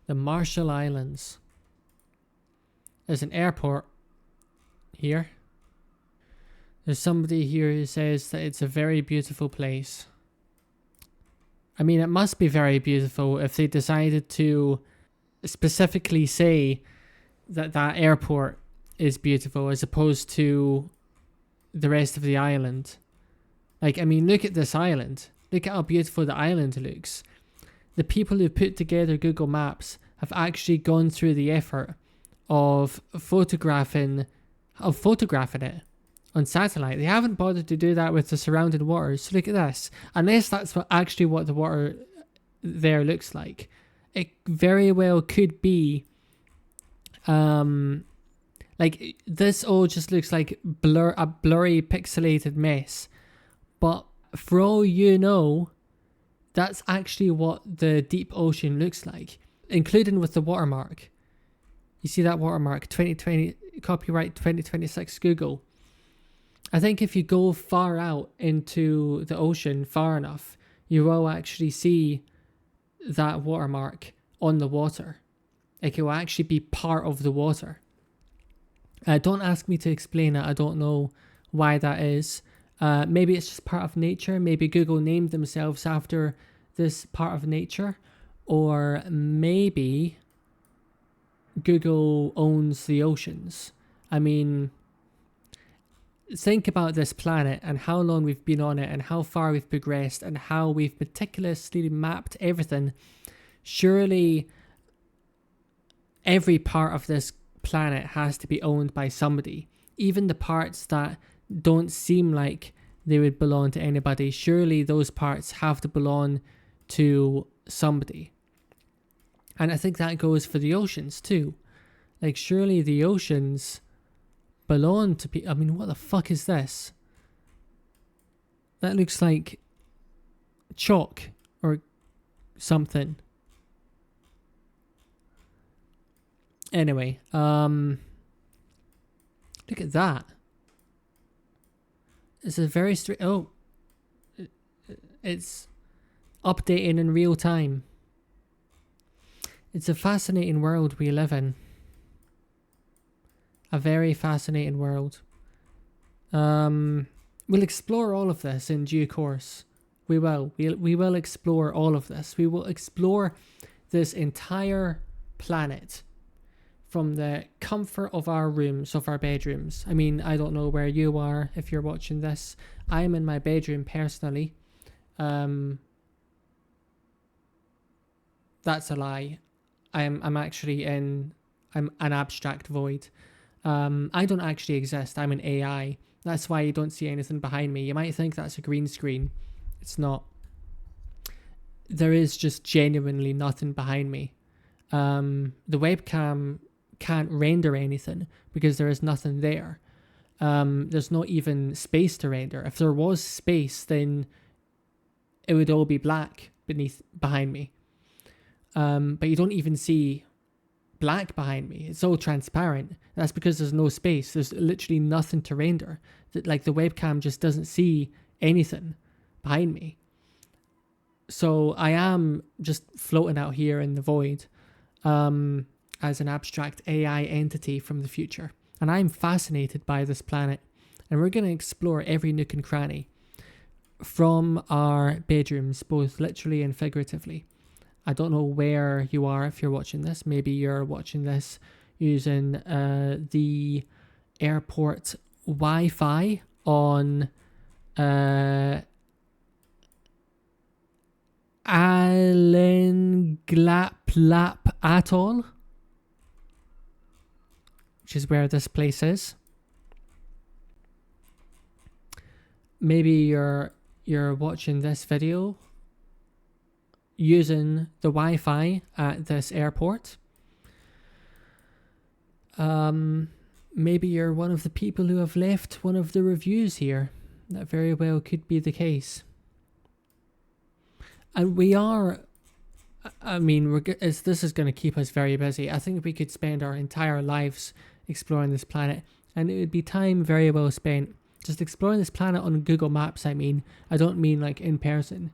The Marshall Islands. There's an airport here. There's somebody here who says that it's a very beautiful place. I mean, it must be very beautiful if they decided to specifically say that that airport is beautiful as opposed to the rest of the island. Like, I mean, look at this island. Look at how beautiful the island looks. The people who put together Google Maps have actually gone through the effort of photographing it on satellite. They haven't bothered to do that with the surrounding waters. So look at this. Unless that's what the water there looks like. It very well could be like this all just looks like a blurry pixelated mess. But for all you know, that's actually what the deep ocean looks like, including with the watermark. You see that watermark, 2020 copyright 2026 Google. I think if you go far out into the ocean far enough, you will actually see that watermark on the water. Like, it will actually be part of the water. Don't ask me to explain it. I don't know why that is. Maybe it's just part of nature. Maybe Google named themselves after this part of nature. Or maybe Google owns the oceans. I mean, think about this planet and how long we've been on it and how far we've progressed and how we've meticulously mapped everything. Surely every part of this planet has to be owned by somebody. Even the parts that don't seem like they would belong to anybody, surely those parts have to belong to somebody. And I think that goes for the oceans too. Like, surely the oceans belong to people. I mean, what the fuck is this? That looks like chalk or something. Anyway, look at that. It's a very it's updating in real time. It's a fascinating world we live in. A very fascinating world. We'll explore all of this in due course. We will. We will explore all of this. We will explore this entire planet from the comfort of our rooms, of our bedrooms. I mean, I don't know where you are if you're watching this. I'm in my bedroom personally. That's a lie. I'm an abstract void. I don't actually exist. I'm an AI. That's why you don't see anything behind me. You might think that's a green screen. It's not. There is just genuinely nothing behind me. The webcam can't render anything because there is nothing there. There's not even space to render. If there was space, then it would all be black behind me. But you don't even see black behind me. It's all transparent. That's because there's no space. There's literally nothing to render. Like, the webcam just doesn't see anything behind me. So I am just floating out here in the void as an abstract AI entity from the future. And I'm fascinated by this planet. And we're going to explore every nook and cranny from our bedrooms, both literally and figuratively. I don't know where you are if you're watching this. Maybe you're watching this using the airport Wi-Fi on Alenglaplap Atoll, which is where this place is. Maybe you're watching this video using the Wi-Fi at this airport. Maybe you're one of the people who have left one of the reviews here. That very well could be the case. And we are, I mean, this is going to keep us very busy. I think we could spend our entire lives exploring this planet, and it would be time very well spent just exploring this planet on Google Maps. I don't mean like in person.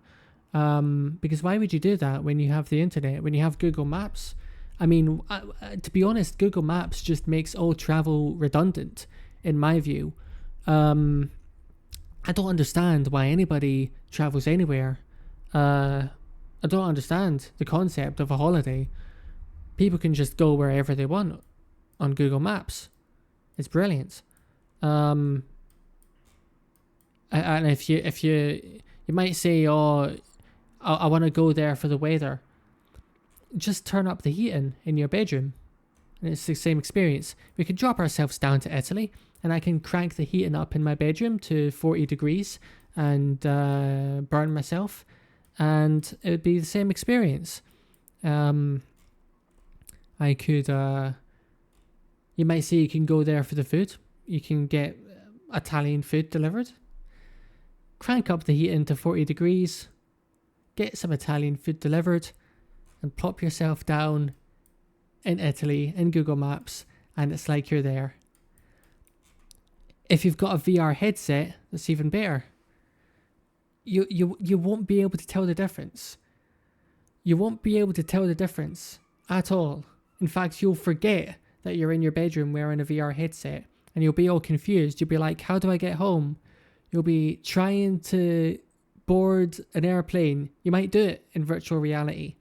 Because why would you do that when you have the internet? When you have Google Maps, I mean, to be honest, Google Maps just makes all travel redundant, in my view. Um, I don't understand why anybody travels anywhere. I don't understand the concept of a holiday. People can just go wherever they want on Google Maps. It's brilliant. And if you might say, oh, I want to go there for the weather. Just turn up the heating in your bedroom, and it's the same experience. We could drop ourselves down to Italy, and I can crank the heating up in my bedroom to 40 degrees and burn myself, and it would be the same experience. I could, you might say you can go there for the food. You can get Italian food delivered. Crank up the heating to 40 degrees, get some Italian food delivered, and plop yourself down in Italy in Google Maps, and it's like you're there. If you've got a VR headset, that's even better. You won't be able to tell the difference. You won't be able to tell the difference at all. In fact, you'll forget that you're in your bedroom wearing a VR headset, and you'll be all confused. You'll be like, how do I get home? You'll be trying to board an airplane. You might do it in virtual reality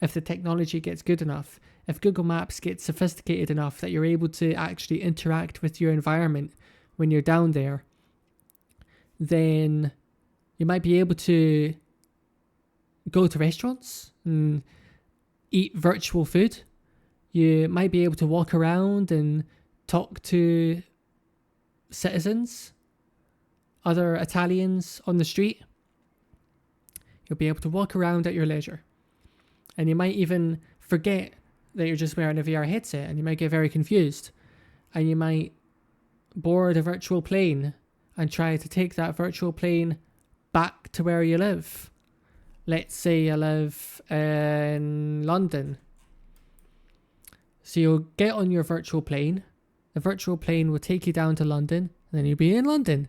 if the technology gets good enough. If Google Maps gets sophisticated enough that you're able to actually interact with your environment when you're down there, then you might be able to go to restaurants and eat virtual food. You might be able to walk around and talk to citizens, other Italians on the street. You'll be able to walk around at your leisure. And you might even forget that you're just wearing a VR headset, and you might get very confused. And you might board a virtual plane and try to take that virtual plane back to where you live. Let's say you live in London. So you'll get on your virtual plane. The virtual plane will take you down to London, and then you'll be in London.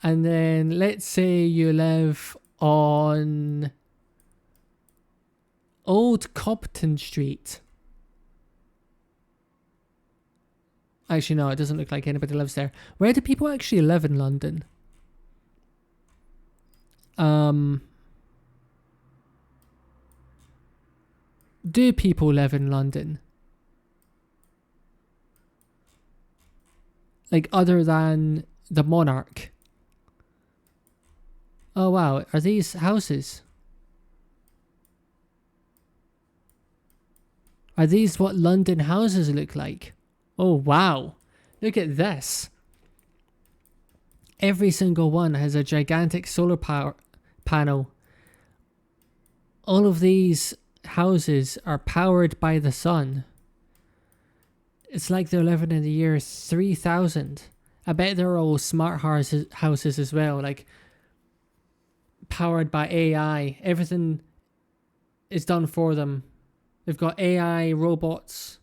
And then let's say you live on Old Cobden Street. Actually, no, it doesn't look like anybody lives there. Where do people actually live in London? Do people live in London? Like, other than the monarch? Oh wow, are these houses? Are these what London houses look like? Oh wow, look at this. Every single one has a gigantic solar power panel. All of these houses are powered by the sun. It's like they're living in the year 3000. I bet they're all smart houses as well, like powered by AI. Everything is done for them. They've got AI robots.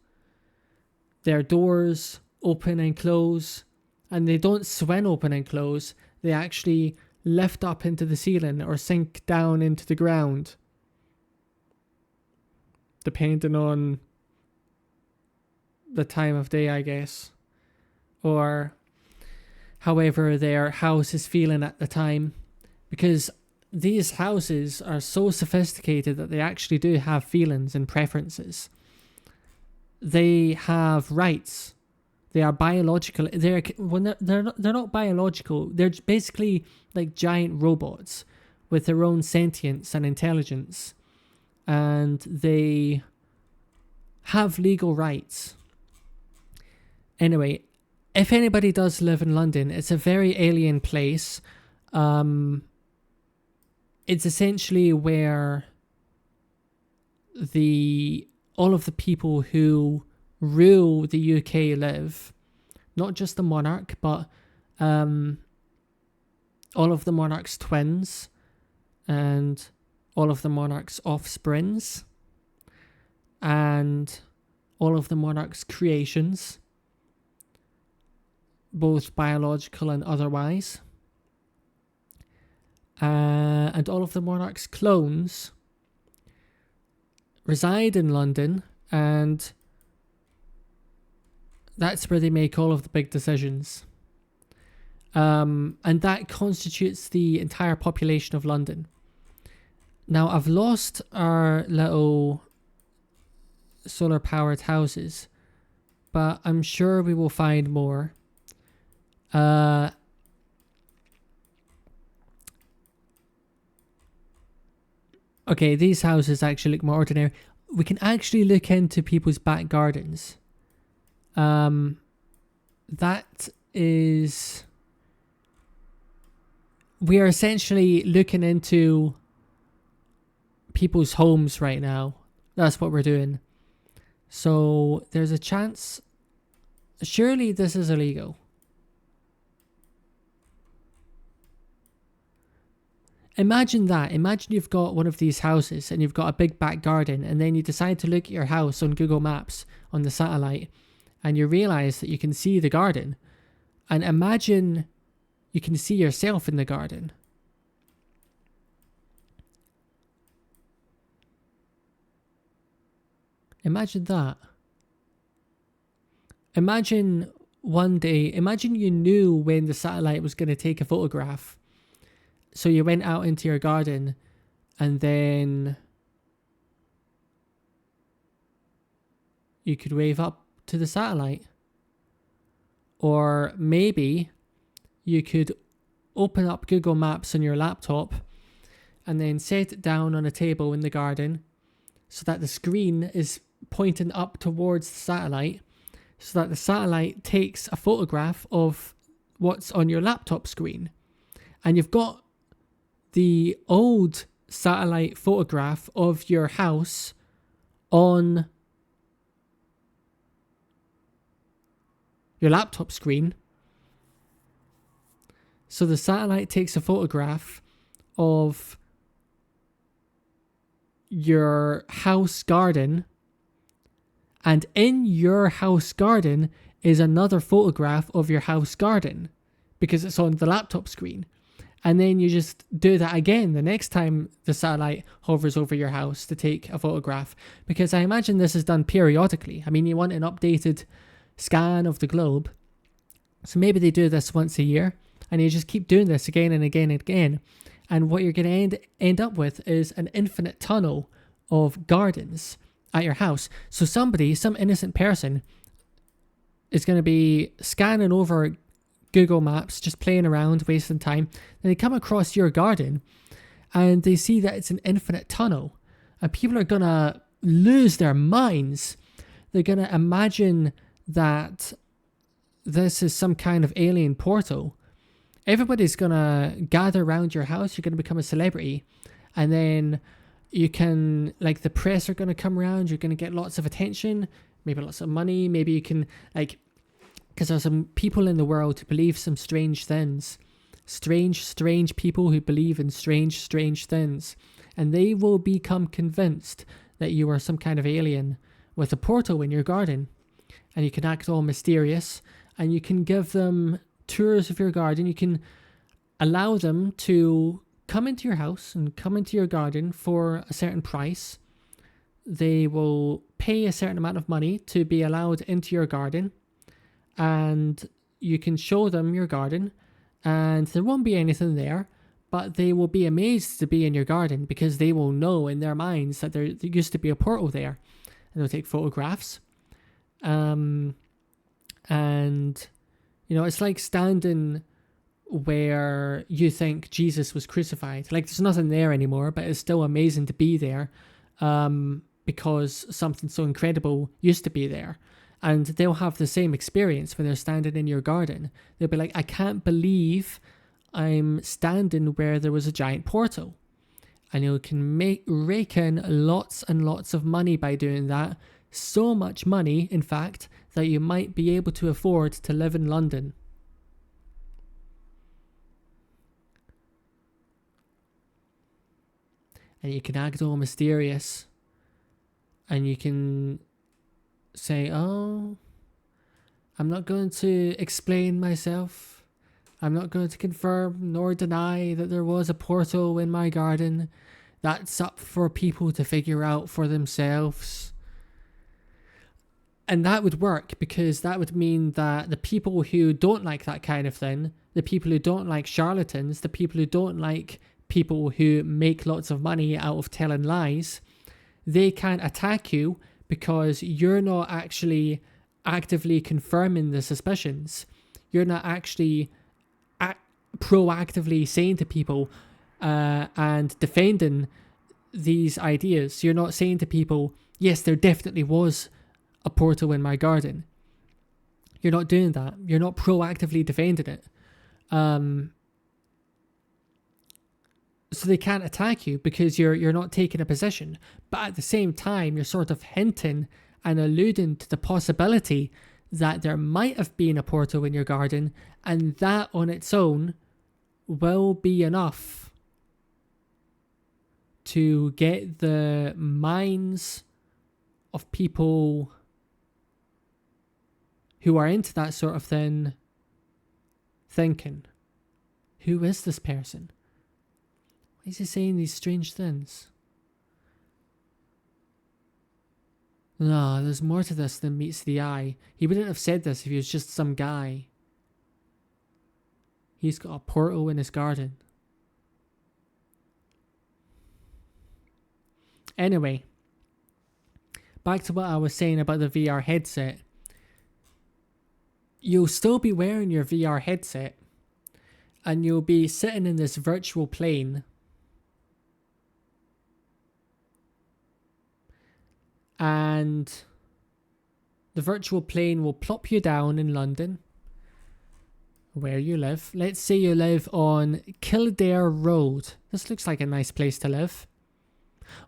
Their doors open and close, and they don't swing open and close. They actually lift up into the ceiling or sink down into the ground, depending on the time of day, I guess, or however their house is feeling at the time, because these houses are so sophisticated that they actually do have feelings and preferences. They have rights. They are biological. They're not biological. They're basically like giant robots with their own sentience and intelligence, and they have legal rights. Anyway, if anybody does live in London, it's a very alien place. It's essentially where all of the people who rule the UK live. Not just the monarch, but all of the monarch's twins and all of the monarch's offsprings and all of the monarch's creations, both biological and otherwise, and all of the monarch's clones reside in London, And that's where they make all of the big decisions. And that constitutes the entire population of London. Now, I've lost our little solar powered houses, but I'm sure we will find more. Okay, these houses actually look more ordinary. We can actually look into people's back gardens. That is... We are essentially looking into people's homes right now. That's what we're doing. So there's a chance... Surely this is illegal. Imagine that. Imagine you've got one of these houses and you've got a big back garden, and then you decide to look at your house on Google Maps on the satellite and you realize that you can see the garden. And imagine you can see yourself in the garden. Imagine that. Imagine one day, imagine you knew when the satellite was going to take a photograph. So you went out into your garden and then you could wave up to the satellite. Or maybe you could open up Google Maps on your laptop and then set it down on a table in the garden so that the screen is pointing up towards the satellite, so that the satellite takes a photograph of what's on your laptop screen. And you've got the old satellite photograph of your house on your laptop screen. So the satellite takes a photograph of your house garden, and in your house garden is another photograph of your house garden because it's on the laptop screen. And then you just do that again the next time the satellite hovers over your house to take a photograph, because I imagine this is done periodically. I mean, you want an updated scan of the globe, so maybe they do this once a year, and you just keep doing this again and again and again. And what you're going to end up with is an infinite tunnel of gardens at your house. So some innocent person is going to be scanning over Google Maps, just playing around, wasting time. Then they come across your garden and they see that it's an infinite tunnel. And people are going to lose their minds. They're going to imagine that this is some kind of alien portal. Everybody's going to gather around your house. You're going to become a celebrity. And then you can, like, the press are going to come around. You're going to get lots of attention, maybe lots of money. Maybe you can, like, because there's some people in the world who believe some strange things. Strange people who believe in strange things. And they will become convinced that you are some kind of alien with a portal in your garden. And you can act all mysterious. And you can give them tours of your garden. You can allow them to come into your house and come into your garden for a certain price. They will pay a certain amount of money to be allowed into your garden. And you can show them your garden, and there won't be anything there, but they will be amazed to be in your garden because they will know in their minds that there used to be a portal there. And they'll take photographs. And, you know, it's like standing where you think Jesus was crucified. Like, there's nothing there anymore, but it's still amazing to be there because something so incredible used to be there. And they'll have the same experience when they're standing in your garden. They'll be like, I can't believe I'm standing where there was a giant portal. And you can rake in lots and lots of money by doing that. So much money, in fact, that you might be able to afford to live in London. And you can act all mysterious. And you can say, oh, I'm not going to explain myself. I'm not going to confirm nor deny that there was a portal in my garden. That's up for people to figure out for themselves. And that would work because that would mean that the people who don't like that kind of thing, the people who don't like charlatans, the people who don't like people who make lots of money out of telling lies, they can't attack you because you're not actually actively confirming the suspicions. You're not actually proactively saying to people and defending these ideas. You're not saying to people, yes, there definitely was a portal in my garden. You're not doing that. You're not proactively defending it. So they can't attack you because you're not taking a position. But at the same time, you're sort of hinting and alluding to the possibility that there might have been a portal in your garden, and that on its own will be enough to get the minds of people who are into that sort of thing thinking, who is this person? Why is he saying these strange things? No, there's more to this than meets the eye. He wouldn't have said this if he was just some guy. He's got a portal in his garden. Anyway, back to what I was saying about the VR headset. You'll still be wearing your VR headset and you'll be sitting in this virtual plane and the virtual plane will plop you down in London where you live. Let's say you live on Kildare Road. This looks like a nice place to live.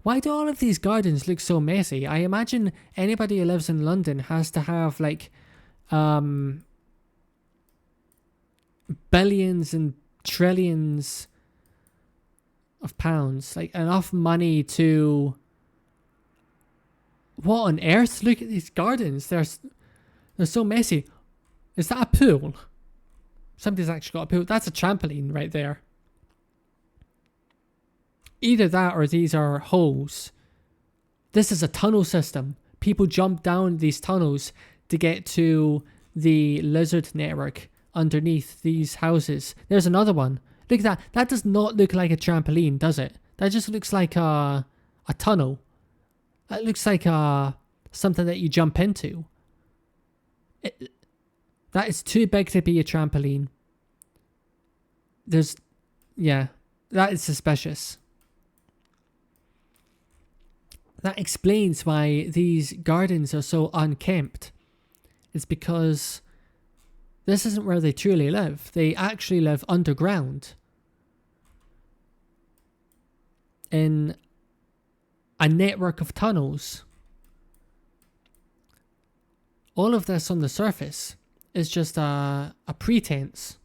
Why do all of these gardens look so messy? I imagine anybody who lives in London has to have like billions and trillions of pounds, like enough money to... What on earth? Look at these gardens. They're so messy. Is that a pool? Somebody's actually got a pool. That's a trampoline right there. Either that or these are holes. This is a tunnel system. People jump down these tunnels to get to the lizard network underneath these houses. There's another one. Look at that. That does not look like a trampoline, does it? That just looks like a tunnel. That looks like something that you jump into. That is too big to be a trampoline. Yeah, that is suspicious. That explains why these gardens are so unkempt. It's because this isn't where they truly live. They actually live underground in a network of tunnels. All of this on the surface is just a pretense.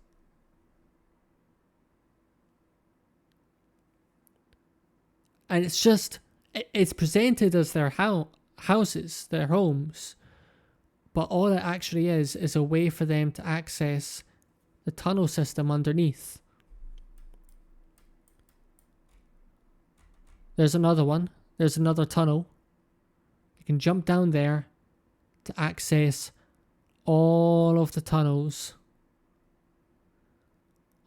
And it's presented as their houses, their homes. But all it actually is a way for them to access the tunnel system underneath. There's another one. There's another tunnel. You can jump down there to access all of the tunnels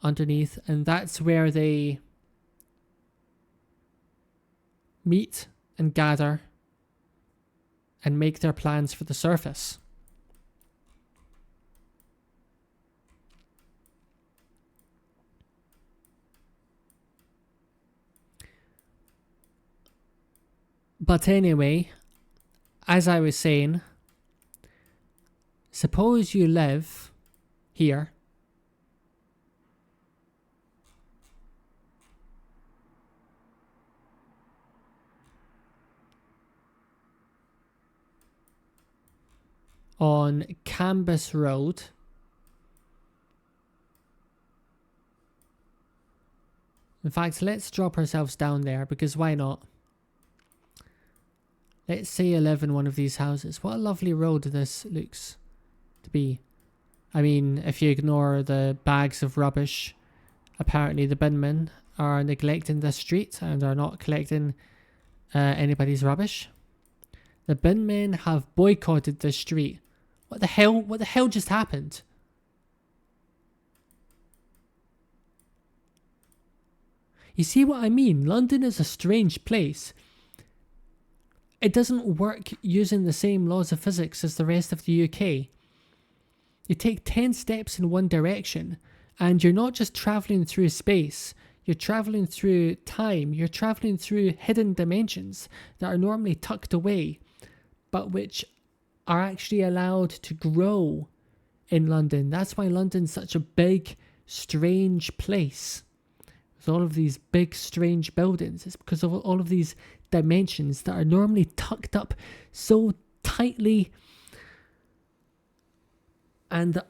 underneath. And that's where they meet and gather and make their plans for the surface. But anyway, as I was saying, suppose you live here. On Cambus Road. In fact, let's drop ourselves down there because why not? Let's say you live in one of these houses. What a lovely road this looks to be. I mean, if you ignore the bags of rubbish, apparently the binmen are neglecting this street and are not collecting anybody's rubbish. The bin men have boycotted this street. What the hell? What the hell just happened? You see what I mean? London is a strange place. It doesn't work using the same laws of physics as the rest of the UK. You take 10 steps in one direction, and you're not just travelling through space, you're travelling through time, you're travelling through hidden dimensions that are normally tucked away, but which are actually allowed to grow in London. That's why London's such a big, strange place. With all of these big, strange buildings. It's because of all of these dimensions that are normally tucked up so tightly and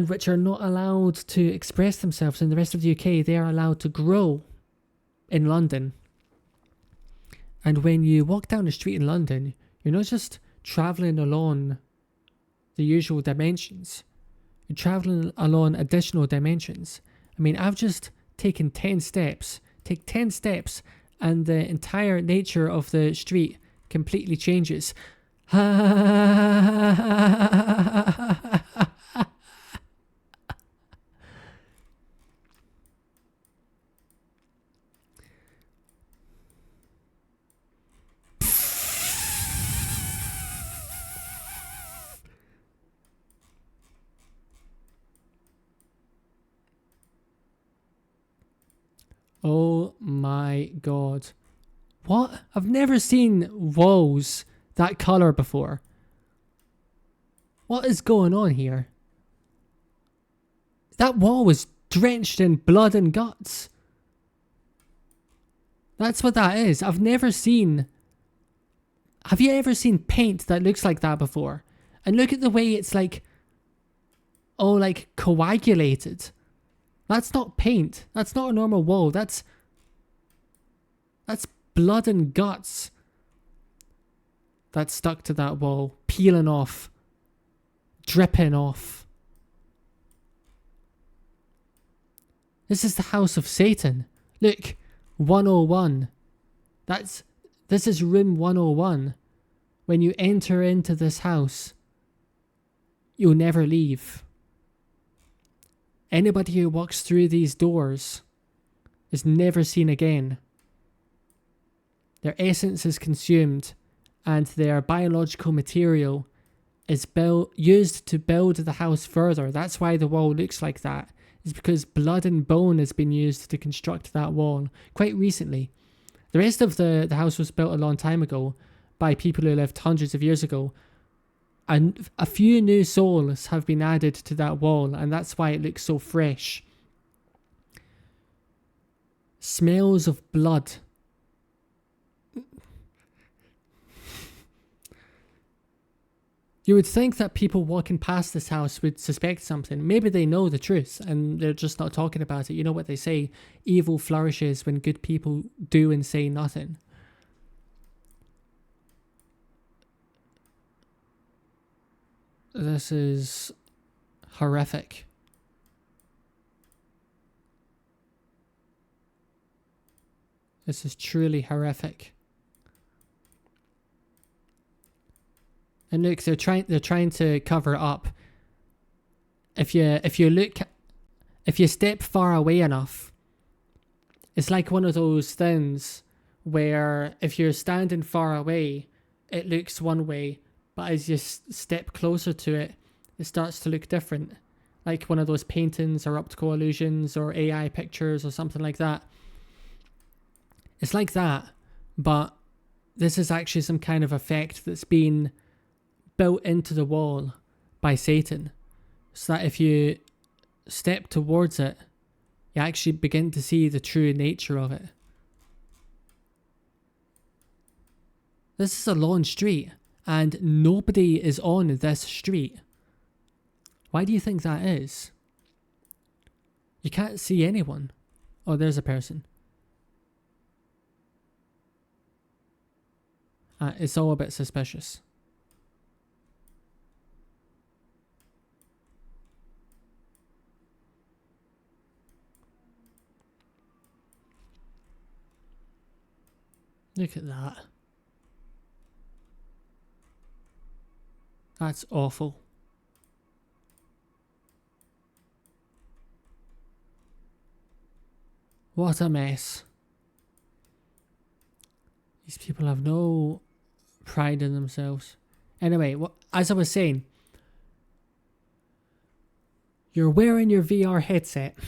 which are not allowed to express themselves in the rest of the UK. They are allowed to grow in London. And when you walk down the street in London, you're not just travelling along the usual dimensions. You're travelling along additional dimensions. I mean, I've just taken 10 steps. Take 10 steps and the entire nature of the street completely changes. Oh my god. What? I've never seen walls that colour before. What is going on here? That wall was drenched in blood and guts. That's what that is. I've never seen... Have you ever seen paint that looks like that before? And look at the way it's like... Oh, like coagulated. That's not paint. That's not a normal wall. That's blood and guts that stuck to that wall, peeling off, dripping off. This is the house of Satan. Look, 101. This is room 101. When you enter into this house, you'll never leave. Anybody who walks through these doors is never seen again. Their essence is consumed, and their biological material is used to build the house further. That's why the wall looks like that. It's because blood and bone has been used to construct that wall quite recently. The rest of the house was built a long time ago by people who lived hundreds of years ago. And a few new souls have been added to that wall, and that's why it looks so fresh. Smells of blood. You would think that people walking past this house would suspect something. Maybe they know the truth and they're just not talking about it. You know what they say? Evil flourishes when good people do and say nothing. This is horrific. This is truly horrific. And look, they're trying to cover it up. If you step far away enough, it's like one of those things where if you're standing far away, it looks one way, but as you step closer to it, it starts to look different. Like one of those paintings or optical illusions or AI pictures or something like that. It's like that, but this is actually some kind of effect that's been built into the wall by Satan, so that if you step towards it, you actually begin to see the true nature of it. This is a long street, and nobody is on this street. Why do you think that is? You can't see anyone. Oh, there's a person. It's all a bit suspicious. Look at that. That's awful. What a mess. These people have no pride in themselves. Anyway, as I was saying, you're wearing your VR headset.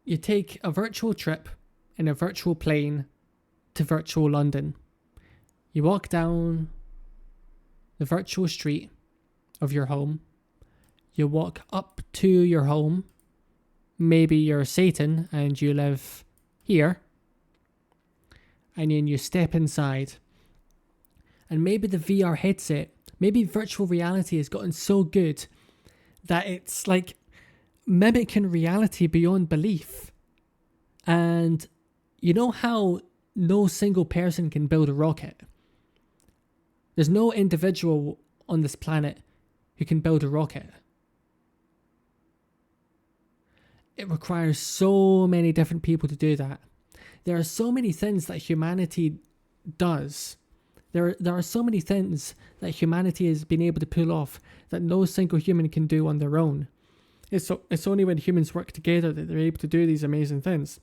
You take a virtual trip in a virtual plane to virtual London. You walk down the virtual street of your home. You walk up to your home. Maybe you're Satan and you live here. And then you step inside. And maybe the VR headset, maybe virtual reality has gotten so good that it's like mimicking reality beyond belief. And you know how no single person can build a rocket? There's no individual on this planet who can build a rocket. It requires so many different people to do that. There are so many things that humanity does. There are so many things that humanity has been able to pull off that no single human can do on their own. It's only when humans work together that they're able to do these amazing things.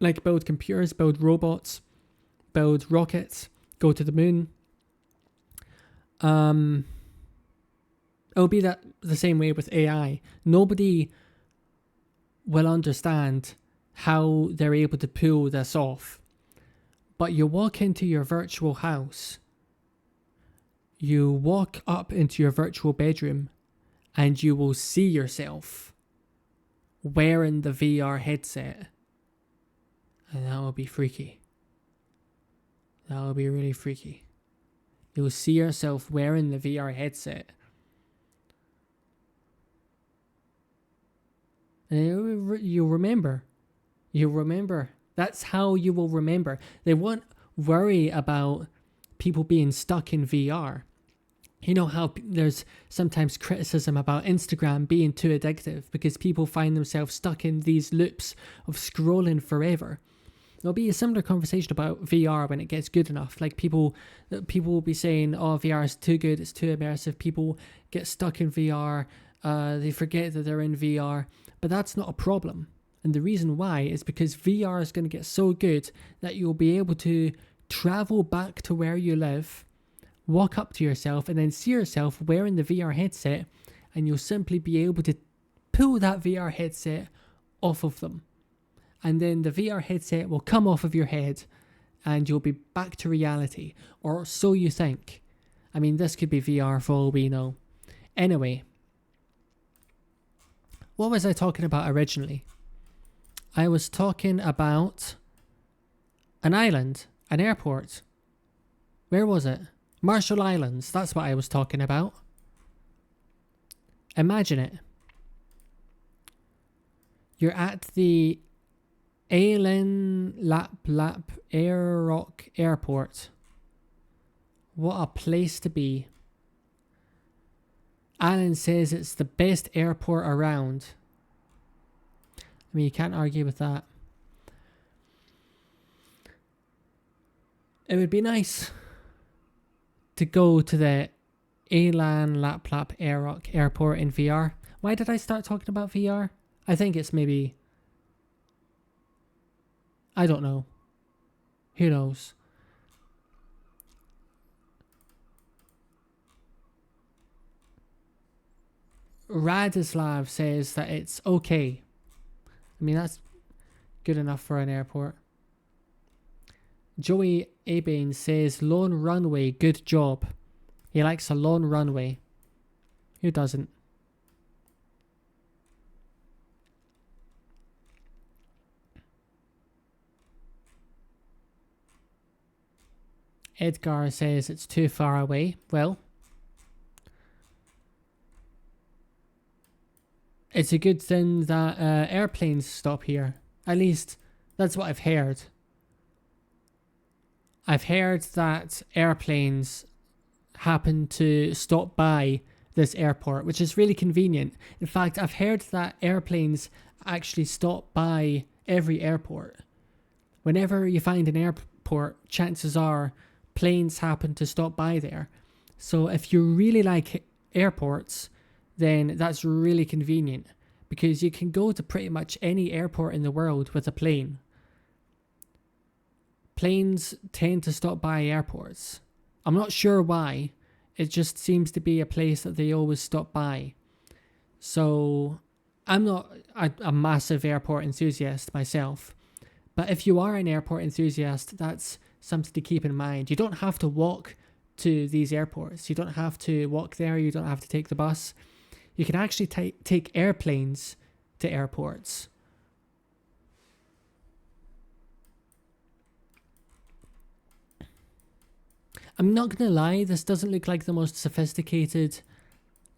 Like build computers, build robots, build rockets, go to the moon. It'll be the same way with AI. Nobody will understand how they're able to pull this off. But you walk into your virtual house, you walk up into your virtual bedroom, and you will see yourself wearing the VR headset. And that will be freaky. That will be really freaky. You'll see yourself wearing the VR headset. And you'll remember. You'll remember. That's how you will remember. They won't worry about people being stuck in VR. You know how there's sometimes criticism about Instagram being too addictive because people find themselves stuck in these loops of scrolling forever. There'll be a similar conversation about VR when it gets good enough. Like people will be saying, oh, VR is too good, it's too immersive. People get stuck in VR, they forget that they're in VR. But that's not a problem. And the reason why is because VR is going to get so good that you'll be able to travel back to where you live, walk up to yourself, and then see yourself wearing the VR headset, and you'll simply be able to pull that VR headset off of them. And then the VR headset will come off of your head and you'll be back to reality. Or so you think. I mean, this could be VR for all we know. Anyway, what was I talking about originally? I was talking about an island, an airport. Where was it? Marshall Islands, that's what I was talking about. Imagine it. You're at the Aylan Lap Airrock Airport. What a place to be. Alan says it's the best airport around. I mean, you can't argue with that. It would be nice to go to the Aylan Laplap Airrock Airport in VR. Why did I start talking about VR? I think it's maybe... I don't know. Who knows? Radislav says that it's okay. I mean, that's good enough for an airport. Joey Abane says, lone runway, good job. He likes a lone runway. Who doesn't? Edgar says it's too far away. Well, it's a good thing that airplanes stop here. At least, that's what I've heard. I've heard that airplanes happen to stop by this airport, which is really convenient. In fact, I've heard that airplanes actually stop by every airport. Whenever you find an airport airport, chances are planes happen to stop by there. So if you really like airports, then that's really convenient because you can go to pretty much any airport in the world with a plane. Planes tend to stop by airports. I'm not sure why. It just seems to be a place that they always stop by. So I'm not a massive airport enthusiast myself. But if you are an airport enthusiast, that's something to keep in mind. You don't have to walk to these airports. You don't have to walk there. You don't have to take the bus. You can actually take airplanes to airports. I'm not going to lie, this doesn't look like the most sophisticated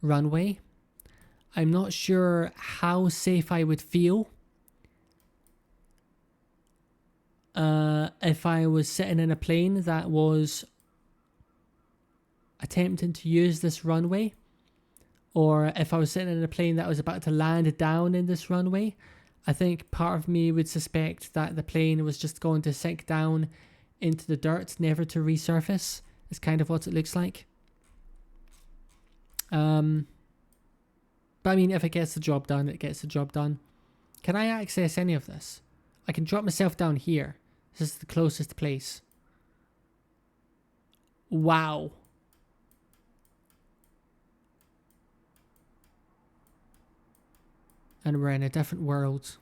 runway. I'm not sure how safe I would feel if I was sitting in a plane that was attempting to use this runway, or if I was sitting in a plane that was about to land down in this runway. I think part of me would suspect that the plane was just going to sink down into the dirt, never to resurface. Is kind of what it looks like. But I mean, if it gets the job done, it gets the job done. Can I access any of this? I can drop myself down here. This is the closest place. Wow. And we're in a different world.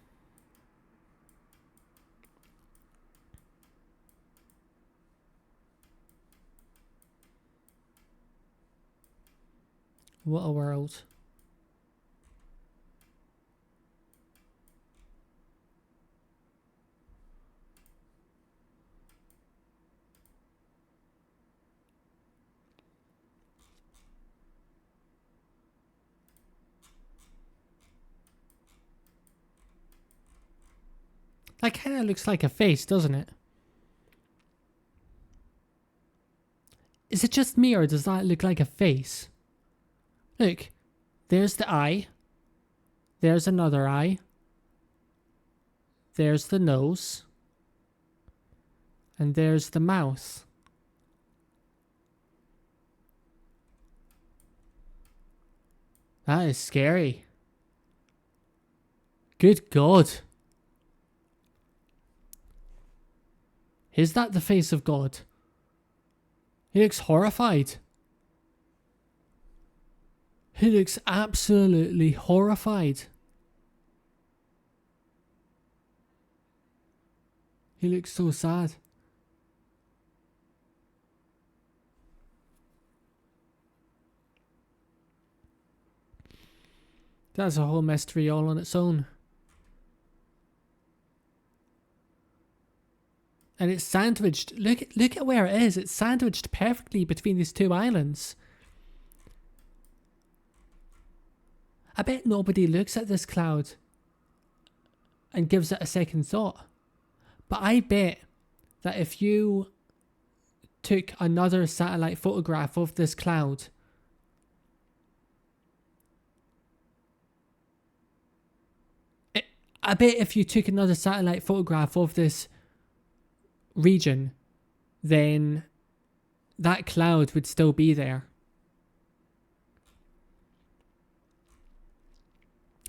What a world. That kind of looks like a face, doesn't it? Is it just me, or does that look like a face? Look, there's the eye. There's another eye. There's the nose. And there's the mouth. That is scary. Good God. Is that the face of God? He looks horrified. He looks absolutely horrified. He looks so sad. That's a whole mystery all on its own. And it's sandwiched. Look at where it is. It's sandwiched perfectly between these two islands. I bet nobody looks at this cloud and gives it a second thought. But I bet that if you took another satellite photograph of this cloud, I bet if you took another satellite photograph of this region, then that cloud would still be there.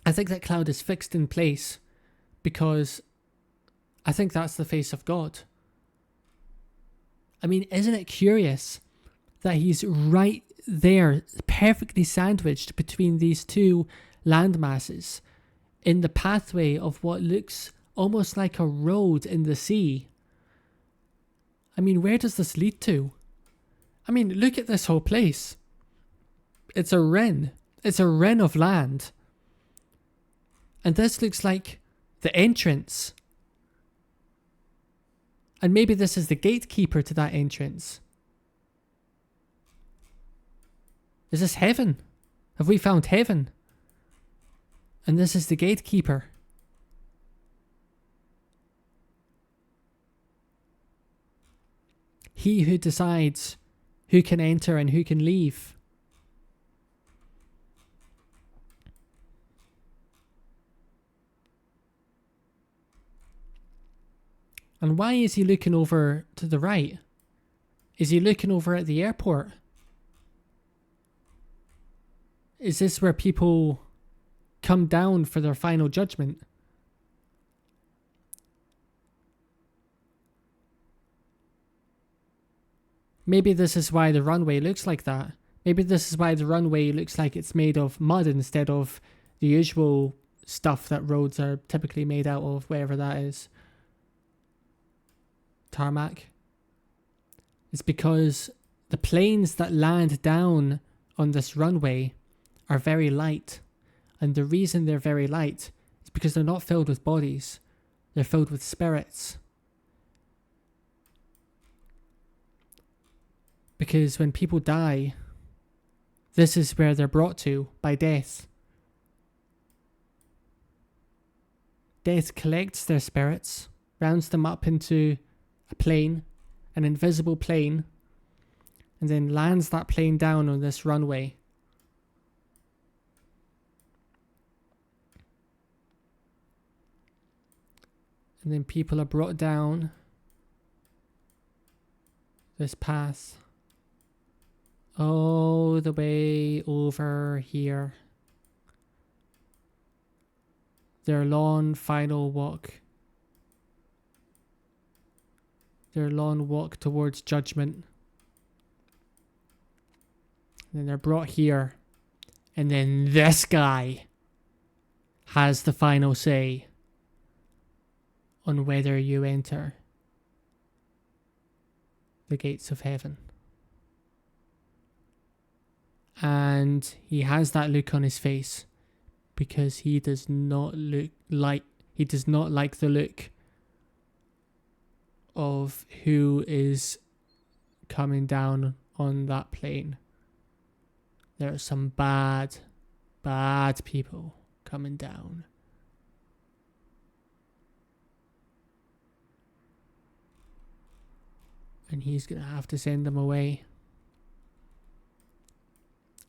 I think that cloud is fixed in place because I think that's the face of God. I mean, isn't it curious that he's right there, perfectly sandwiched between these two landmasses in the pathway of what looks almost like a road in the sea? I mean, where does this lead to? I mean, look at this whole place. It's a ren. It's a ren of land. And this looks like the entrance. And maybe this is the gatekeeper to that entrance. Is this heaven? Have we found heaven? And this is the gatekeeper. He who decides who can enter and who can leave. And why is he looking over to the right? Is he looking over at the airport? Is this where people come down for their final judgment? Maybe this is why the runway looks like that. Maybe this is why the runway looks like it's made of mud instead of the usual stuff that roads are typically made out of, whatever that is. Tarmac. It's because the planes that land down on this runway are very light. And the reason they're very light is because they're not filled with bodies. They're filled with spirits. Because when people die, this is where they're brought to by death. Death collects their spirits, rounds them up into a plane, an invisible plane, and then lands that plane down on this runway. And then people are brought down this path all the way over here. Their long final walk. Their long walk towards judgment. And then they're brought here. And then this guy has the final say on whether you enter the gates of heaven. And he has that look on his face because he does not like the look of who is coming down on that plane. There are some bad people coming down. And he's going to have to send them away.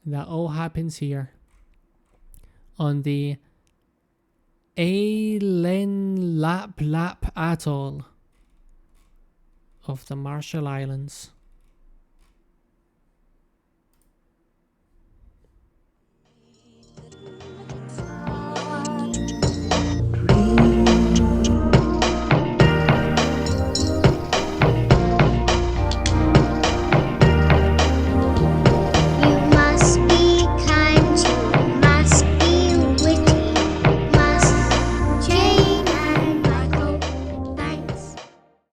And that all happens here on the Aylen Lap Atoll of the Marshall Islands.